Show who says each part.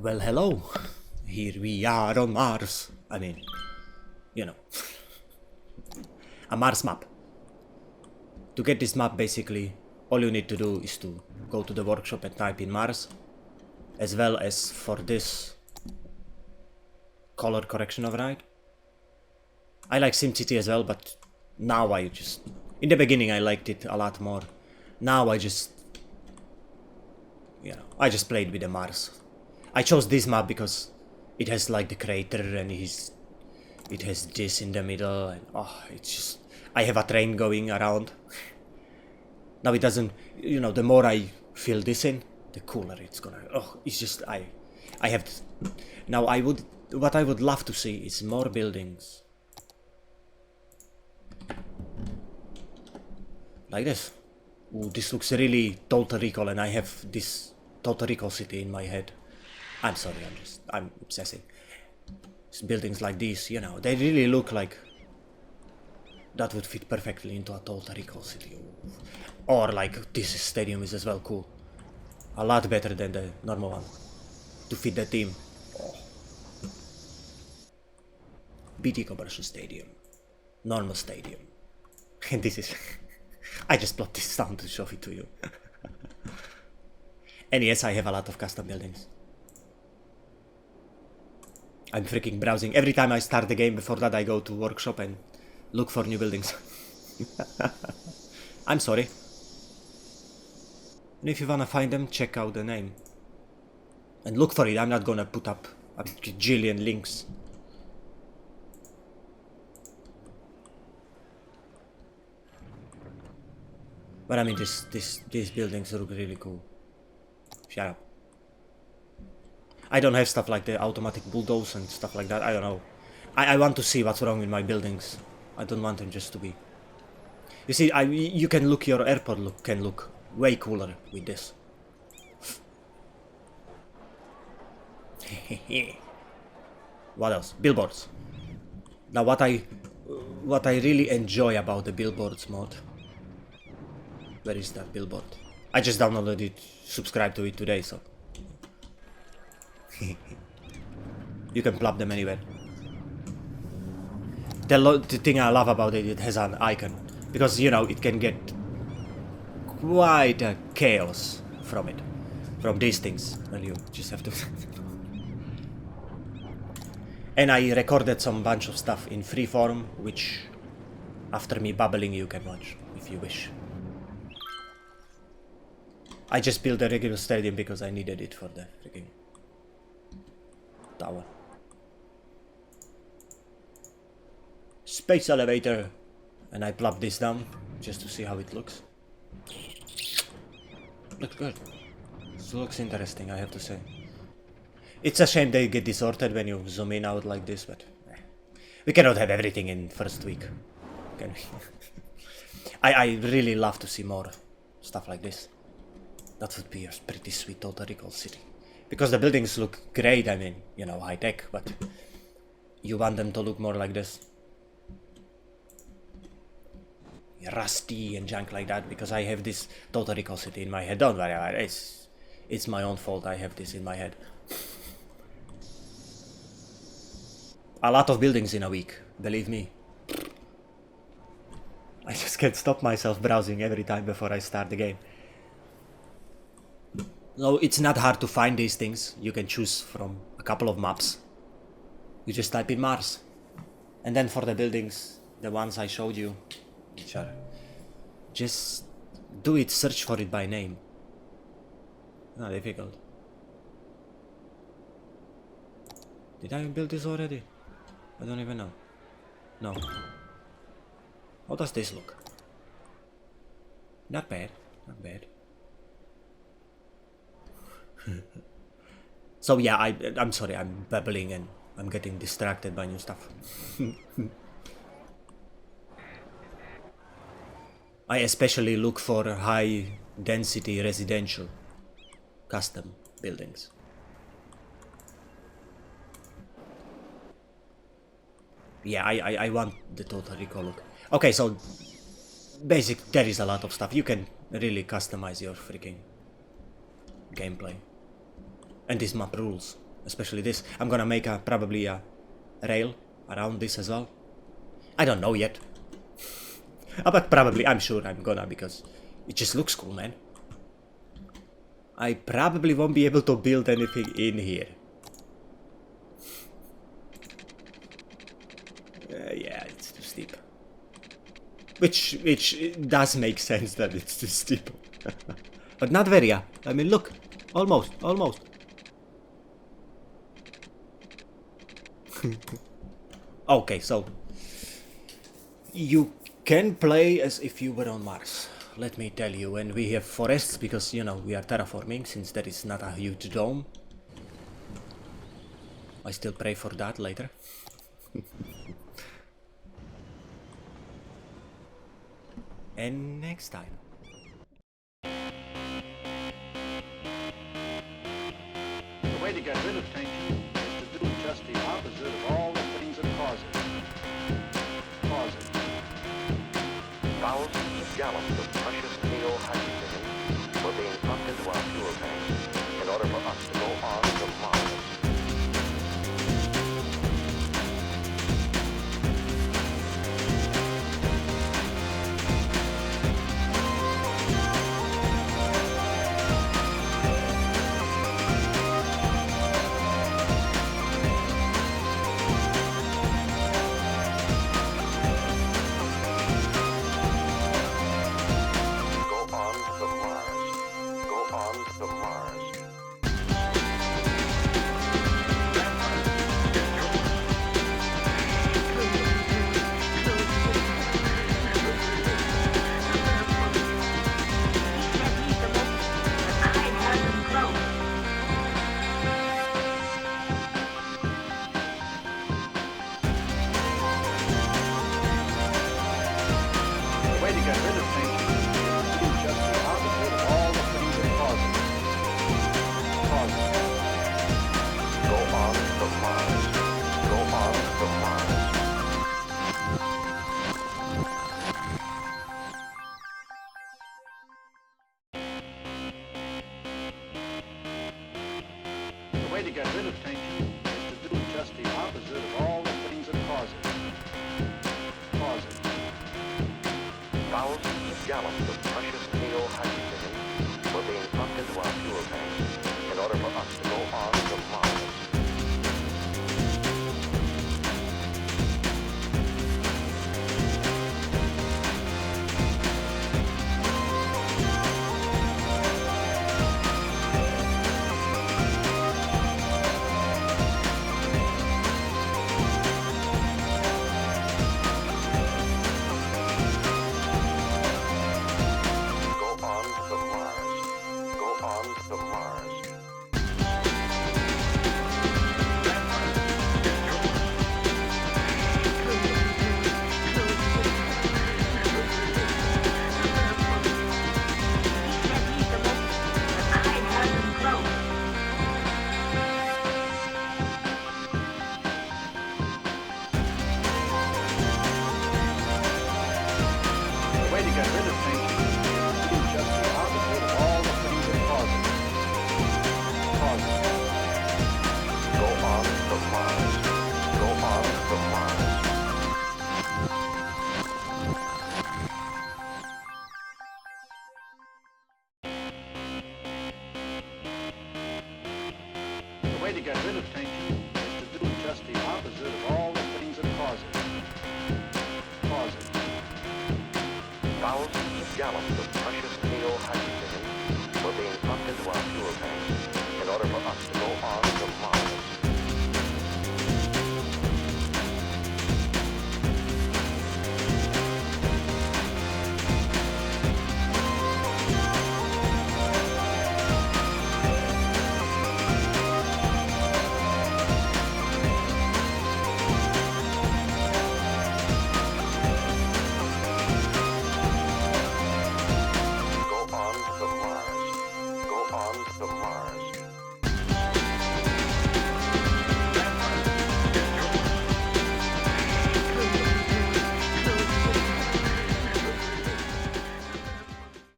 Speaker 1: Well, hello. Here we are on Mars. I mean, you know, a Mars map. To get this map, basically, all you need to do is to go to the workshop and type in Mars, as well as for this color correction override. I like SimCity as well, but now in the beginning I liked it a lot more. Now I just played with the Mars. I chose this map because it has like the crater and it has this in the middle, and it's just, I have a train going around. Now it doesn't, the more I fill this in, the cooler it's gonna, it's just, I have, now what I would love to see is more buildings. Like this. Ooh, this looks really Total Recall, and I have this Total Recall city in my head. I'm sorry, I'm obsessing. Buildings like these, they really look like that would fit perfectly into a Total Recall city. Or like this stadium is as well cool. A lot better than the normal one to fit the theme. BT Commercial Stadium. Normal stadium. And this is... I just plopped this down to show it to you. And yes, I have a lot of custom buildings. I'm freaking browsing. Every time I start the game, before that I go to workshop and look for new buildings. I'm sorry. And if you wanna find them, check out the name. And look for it. I'm not gonna put up a gajillion links. But I mean, these buildings look really cool. Shut up. I don't have stuff like the automatic bulldoze and stuff like that. I don't know. I want to see what's wrong with my buildings. I don't want them just to be. You see, you can look, your airport can look way cooler with this. What else? Billboards. Now what I really enjoy about the billboards mod. Where is that billboard? I just downloaded it, subscribed to it today, so you can plop them anywhere. The thing I love about it, it has an icon, because it can get quite a chaos from these things, and you just have to. And I recorded some bunch of stuff in freeform, which after me babbling you can watch if you wish. I just built a regular stadium because I needed it for the freaking tower. Space elevator, and I plopped this down just to see how it looks. Looks good. This looks interesting, I have to say. It's a shame they get distorted when you zoom in out like this, but we cannot have everything in first week, can we? I really love to see more stuff like this. That would be a pretty sweet Total Recall city. Because the buildings look great, I mean, high tech, but you want them to look more like this. Rusty and junk like that, because I have this Total Recall city in my head. Don't worry about it, it's my own fault, I have this in my head. A lot of buildings in a week, believe me. I just can't stop myself browsing every time before I start the game. No, it's not hard to find these things. You can choose from a couple of maps. You just type in Mars. And then for the buildings, the ones I showed you, sure, just do it, search for it by name. Not difficult. Did I build this already? I don't even know. No. How does this look? Not bad, not bad. So yeah, I'm sorry, I'm babbling and I'm getting distracted by new stuff. I especially look for high density residential custom buildings. Yeah, I want the Total Recall look. Okay, so there is a lot of stuff. You can really customize your freaking gameplay. And this map rules. especially this. I'm gonna make probably a rail around this as well. I don't know yet. But probably, I'm sure I'm gonna, because it just looks cool, man. I probably won't be able to build anything in here. Yeah, it's too steep. Which does make sense that it's too steep. But not very, I mean, look. Almost. Okay, so you can play as if you were on Mars. Let me tell you, and we have forests because, you know, we are terraforming since there is not a huge dome. I still pray for that later. And next time.
Speaker 2: The way to get rid of tension is to do just the opposite of all the things that cause it.
Speaker 3: Thousands of gallons of precious neo-hydrogen were being pumped into our fuel tanks in order for us to go on to Mars.
Speaker 2: The way to get rid of tension is to do just the opposite of all the things that cause it.
Speaker 3: Thousands of gallons